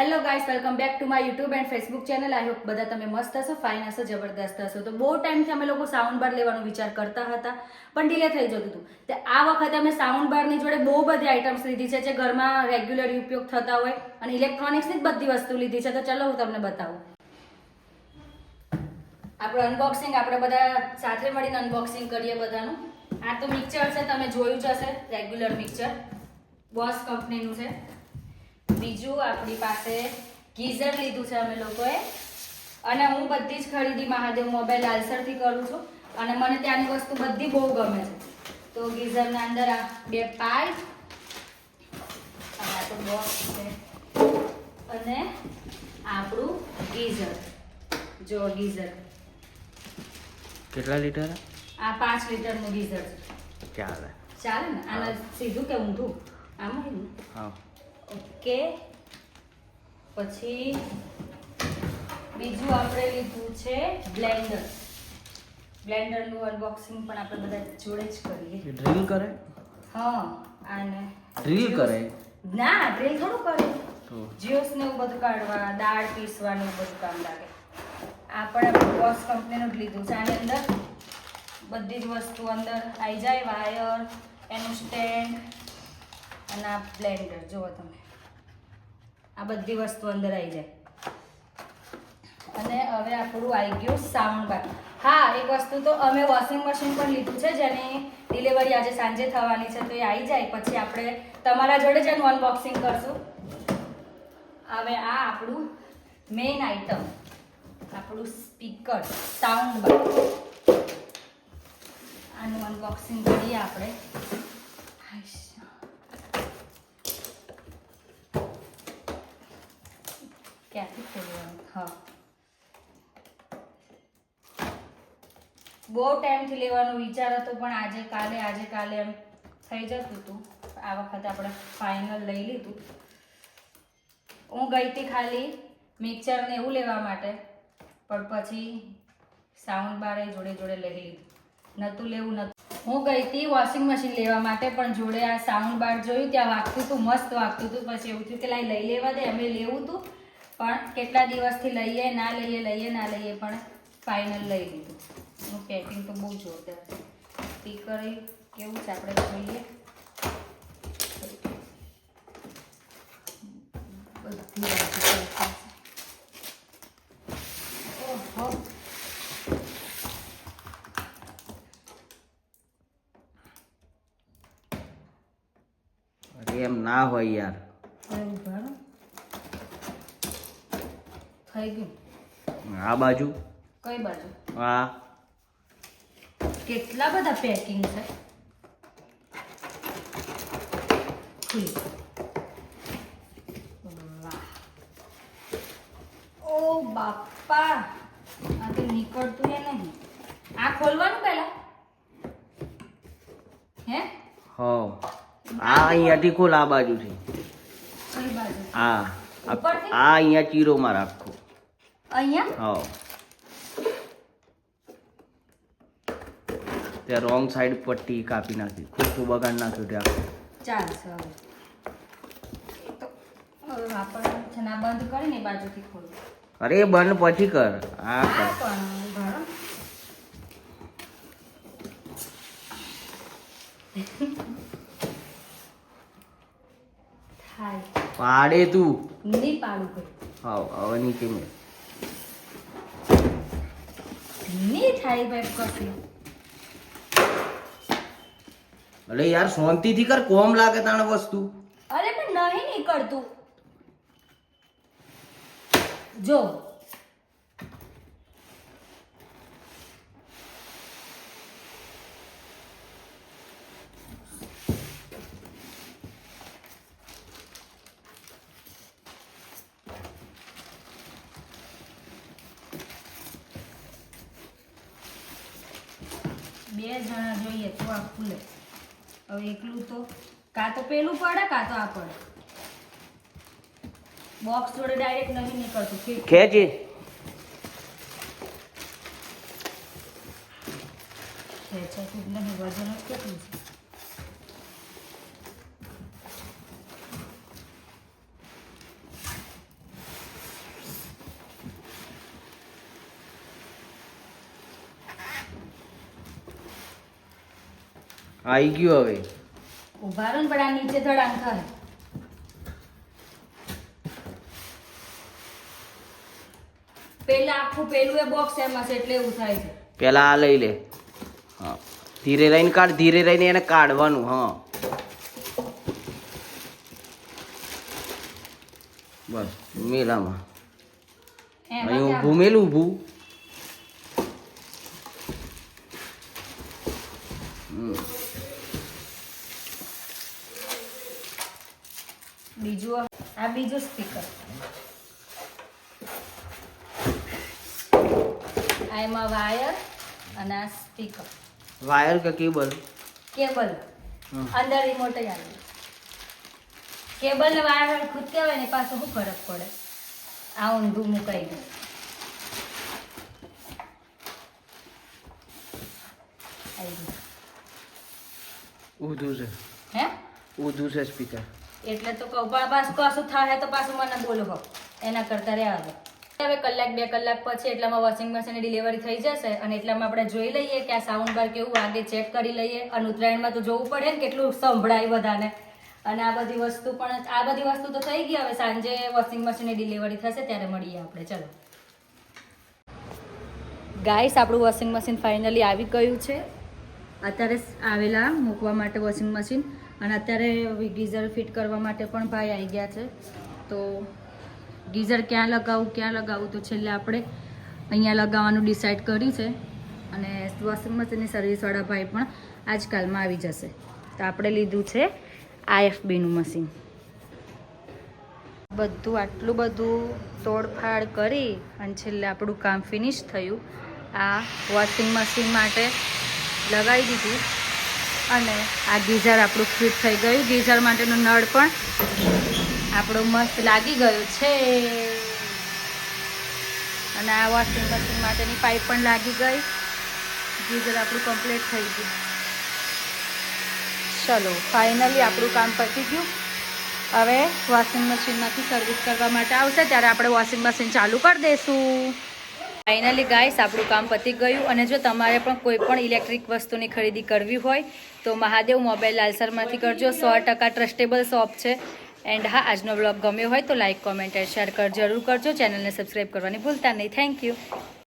Hello guys, welcome back to my YouTube and Facebook channel. I hope બધા તમે મસ્ત હશો, ફાઇન હશો, જબરદસ્ત હશો. તો બહુ ટાઈમથી અમે લોકો સાઉન્ડ બાર લેવાનો વિચાર કરતા હતા, પણ ડીલે થઈ જતું હતું. તો આ વખતે અમે સાઉન્ડ બારની જોડે બહુ બધી આઇટમ્સ લીધી છે જે ઘરમાં રેગ્યુલર ઉપયોગ થતા હોય અને ઇલેક્ટ્રોનિક્સની જ બધી વસ્તુ લીધી છે. તો ચલો હું તમને બતાવું. આપણું અનબોક્સિંગ આપણે બધા સાથે મળીને અનબોક્સિંગ કરીએ બધાનું. આ તો મિક્સર છે, તમે જોયું જ હશે, રેગ્યુલર મિક્સર બોસ કંપનીનું છે. બીજું આપણી પાસે ગીઝર લીધું છે અમે લોકોએ, અને હું બધી જ ખરીદી મહાદેવ મોબાઈલ આલ્સરથી કરું છું અને મને ત્યાંની વસ્તુ બધી બહુ ગમે છે. તો ગીઝરના અંદર આ બે પાઇપ, આ તો બોક્સ છે, અને આપણું ગીઝર. જો ગીઝર કેટલા લીટર? આ 5 લીટરનું ગીઝર છે. ચાલે ને? આને સીધું કે ઊંધું? આમાં હા. ઓકે. પછી બીજું આપણે લીધું છે બ્લેન્ડર. બ્લેન્ડરનું અનબોક્સિંગ પણ આપણે બધા જોડે જ કરીએ. ડ્રિલ કરે? હા. આને ડ્રિલ કરે? ના, ડ્રિલ થોડું કરે. તો જ્યુસ ને એવું બધું કાઢવા, દાળ પીસવાનું એવું બધું કામ લાગે. આ પણ આપણે બોસ કંપનીનું જ લીધું છે. આની અંદર બધી જ વસ્તુ અંદર આવી જાય, વાયર, એનું સ્ટેન્ડ અને આ બ્લેન્ડર. જુઓ તમે, આ બધી વસ્તુ અંદર આવી જાય. અને હવે આપણું આવી ગયું સાઉન્ડ બાર. હા, એક વસ્તુ તો અમે વોશિંગ મશીન પણ લીધું છે જેની ડિલિવરી આજે સાંજે થવાની છે. તો એ આવી જાય પછી આપણે તમારા જોડે જ એનું અનબોક્સિંગ કરશું. હવે આ આપણું મેઇન આઇટમ, આપણું સ્પીકર સાઉન્ડ બાર. આનું અનબોક્સિંગ કરીએ આપણે. ક્યાંથી ખોલવાનું? હા, બહુ ટાઈમથી લેવાનો વિચાર હતો, પણ આજે કાલે એમ થઈ જતું હતું. આ વખતે આપણે ફાઇનલ લઈ લીધું. હું ગઈ હતી ખાલી મિક્સર ને એવું લેવા માટે, પણ પછી સાઉન્ડ બાર જોડે જોડે લઈ લીધું. નહોતું લેવું નતું. હું ગઈ હતી વોશિંગ મશીન લેવા માટે, પણ જોડે આ સાઉન્ડ બાર જોયું, ત્યાં વાગતું હતું, મસ્ત વાગતું હતું. પછી એવું થયું કે લઈ લેવા દે, અમે લેવું હતું, પણ કેટલા દિવસથી લઈએ ના લઈએ, પણ ફાઇનલ લઈ લીધું. એનું પેકિંગ તો બહુ જોરદાર છે. સ્પીકર કેવું છે આપણે જોઈએ. બધી ઓહો, અરે એમ ના હોય યાર. થઈ ગયું. આ બાજુ? કઈ બાજુ? હા. કેટલા બધા પેકિંગ છે. વાહ, ઓ બાપા, આ તો નીકળતું એ નહીં. આ ખોલવાનું પહેલા હે? હો. આ અહીંયાથી ખોલ, આ બાજુથી. કઈ બાજુ? આ ઉપરથી? આ અહીંયા ચીરોમાં રાખો. અહીંયા? હો. ત્યાં રોંગ સાઈડ પટ્ટી કાપી નાખી, ખોટું બગાડ નાખ્યું ત્યાં. ચાલશે હવે. એ તો હવે વાપરવાનું છે ને. આ બંધ કરીને એ બાજુથી ખોલું. અરે બંધ પછી કર. આ આ કર. પણ ભરો. થાય. પાડે તું. નહીં પાડું ભાઈ. હાવ હવે નીચે મેં. નહીં થાય ભાઈ કશું. અરે યાર શાંતિથી કર, કોમ લાગે તાણે વસ્તુ. અરે પણ નહીં નીકળતું. જો બે જણા જોઈએ તો આ ખુલે. હવે એકલું તો કાં તો પેલું પડે કાં તો આ પડે. બોક્સ જોડે ડાયરેક્ટ નહીં નીકળતું. ખેંચી. ખેંચાતું જ નહીં, વજન જ કેટલું છે. આવી ગયું હવે. ઉભા રહો ને પણ આ નીચે ધડાંગ થાય. પેલા આખું પેલું એ બોક્સ એમાં છે એટલે એવું થાય છે. પેલા આ લઈ લે. હા, ધીરે રહીને કાઢ, ધીરે રહીને એને કાઢવાનું. હા, બસ મેલામાં એમાં અહીં ક્યાં? ઊભું મેલું ઊભું. બીજું આ બીજું સ્પીકર. આ એમાં વાયર અને આ સ્પીકર. વાયર કે કેબલ? કેબલ અંદર રિમોટ જ આવે. કેબલ ને વાયર ખુદ કહેવાય ને પાછું શું ફરક પડે? આ ઊંધું મુકાઈ ગયું. આવી ગયું. ઊંધું છે, હે ઊંધું છે સ્પીકર. એટલે તો કહું પણ પાછું કશું થાય તો પાછું મને બોલો હો એના કરતા રે આવે. હવે કલાક 2 કલાક પછી એટલામાં વોશિંગ મશીનની ડિલિવરી થઈ જશે અને એટલામાં આપણે જોઈ લઈએ કે આ સાઉન્ડ બાર કેવું વાગે ચેક કરી લઈએ. અને ઉત્તરાયણમાં તો જોવું પડે ને કેટલું સંભળાય બધાને. અને આ બધી વસ્તુ તો થઈ ગઈ. હવે સાંજે વોશિંગ મશીનની ડિલિવરી થશે ત્યારે મળીએ આપણે. ચલો ગાઈસ, આપણું વોશિંગ મશીન ફાઇનલી આવી ગયું છે. અત્યારે આવેલા મૂકવા માટે વોશિંગ મશીન અને અત્યારે ગીઝર ફિટ કરવા માટે પણ ભાઈ આવી ગયા છે. તો ગીઝર ક્યાં લગાવું તો છેલ્લે આપણે અહીંયા લગાવવાનું ડિસાઈડ કર્યું છે. અને વોશિંગ મશીનની સર્વિસવાળા ભાઈ પણ આજકાલમાં આવી જશે. તો આપણે લીધું છે IFBનું મશીન. આટલું બધું તોડફાડ કરી અને છેલ્લે આપણું કામ ફિનિશ થયું. આ વોશિંગ મશીન માટે લગાવી દીધું અને આ ગીઝર આપણું ફિટ થઈ ગયું. ગીઝર માટેનો નળ પણ આપણો મસ્ત લાગી ગયો છે અને આ વોશિંગ મશીન માટેની પાઇપ પણ લાગી ગઈ. ગીઝર આપણું કમ્પ્લીટ થઈ ગયું. ચલો ફાઇનલી આપણું કામ પતી ગયું. હવે વોશિંગ મશીનમાંથી સર્વિસ કરવા માટે આવશે ત્યારે આપણે વોશિંગ મશીન ચાલુ કરી દઈશું. ફાઇનલી ગાઈસ, આપણું કામ પતી ગયું. અને જો તમારે પણ કોઈ પણ ઇલેક્ટ્રિક વસ્તુની ખરીદી કરવી હોય તો મહાદેવ મોબાઈલ લાલસરમાંથી કરજો. 100% ટ્રસ્ટેબલ શોપ છે. એન્ડ હા, આજનો બ્લોગ ગમ્યો હોય તો લાઇક, કોમેન્ટ એન્ડ શેર જરૂર કરજો. ચેનલને સબસ્ક્રાઈબ કરવાની ભૂલતા નહીં. Thank you.